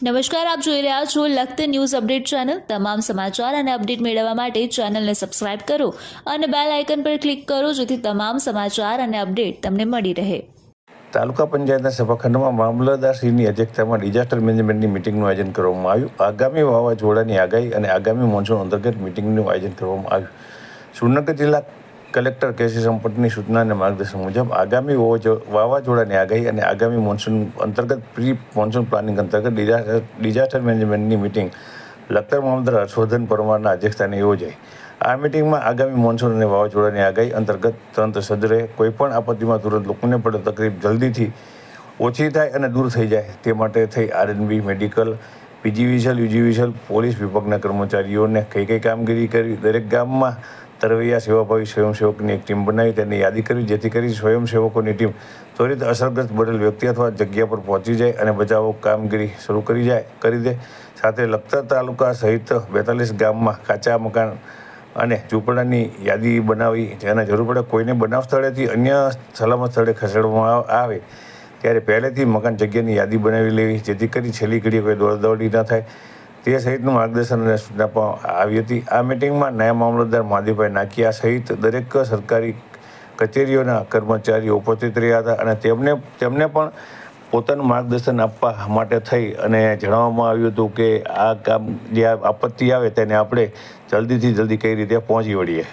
નમસ્કાર, આપ જોઈ રહ્યા છો લખત ન્યૂઝ અપડેટ ચેનલ। તમામ સમાચાર અને અપડેટ મેળવવા માટે ચેનલને સબસ્ક્રાઇબ કરો અને બેલ આઇકન પર ક્લિક કરો જેથી તમામ સમાચાર અને અપડેટ તમને મળી રહે। તાલુકા પંચાયતના સભાખંડમાં મામલતદારશ્રીની અધ્યક્ષતામાં ડિઝાસ્ટર મેનેજમેન્ટની મિટિંગનું આયોજન કરવામાં આવ્યું। આગામી વાવાઝોડાની આગાહી અને આગામી મોન્સૂન અંતર્ગત મિટિંગનું આયોજન કરવામાં આવ્યું। સુરનગર જિલ્લા કલેક્ટર કેસી સંપતની સૂચના અને માર્ગદર્શન મુજબ આગામી વાવાઝોડાની આગાહી અને આગામી મોન્સૂન અંતર્ગત પ્રી મોન્સૂન પ્લાનિંગ અંતર્ગત ડિઝાસ્ટર મેનેજમેન્ટની મિટિંગ લખતર મામલતદાર હર્ષવર્ધન પરમારના અધ્યક્ષસ્થાને યોજાઈ। આ મિટિંગમાં આગામી મોન્સૂન અને વાવાઝોડાની આગાહી અંતર્ગત તંત્ર સજ્જ રહે, કોઈપણ આપત્તિમાં તુરંત લોકોને પડે તકલીફ જલ્દીથી ઓછી થાય અને દૂર થઈ જાય તે માટે થઈ RNB, medical, PGVCL, UGVCL, police વિભાગના કર્મચારીઓને કઈ કામગીરી કરી, દરેક ગામમાં તરવૈયા સેવાભાવી સ્વયંસેવકની એક ટીમ બનાવી તેની યાદી કરવી, જેથી કરી સ્વયંસેવકોની ટીમ ત્વરિત અસરગ્રસ્ત બનેલ વ્યક્તિ અથવા જગ્યા પર પહોંચી જાય અને બચાવ કામગીરી શરૂ કરી દે। સાથે લખતર તાલુકા સહિત 42 ગામમાં કાચા મકાન અને ઝૂંપડાની યાદી બનાવી જેના જરૂર પડે કોઈને બનાવ સ્થળેથી અન્ય સલામત સ્થળે ખસેડવામાં આવે ત્યારે પહેલેથી મકાન જગ્યાની યાદી બનાવી લેવી, જેથી કરી છેલ્લી ઘડીએ કોઈ દોડાદોડી ન થાય તે સહિતનું માર્ગદર્શન અને સૂચના પણ આવી હતી। આ મિટિંગમાં નાયબ મામલતદાર મહાદેવભાઈ નાકિયા સહિત દરેક સરકારી કચેરીઓના કર્મચારીઓ ઉપસ્થિત રહ્યા હતા અને તેમને પણ પોતાનું માર્ગદર્શન આપવા માટે થઈ અને જણાવવામાં આવ્યું હતું કે આ કામ જે આપત્તિ આવે તેને આપણે જલ્દીથી જલ્દી કઈ રીતે પહોંચી વળીએ।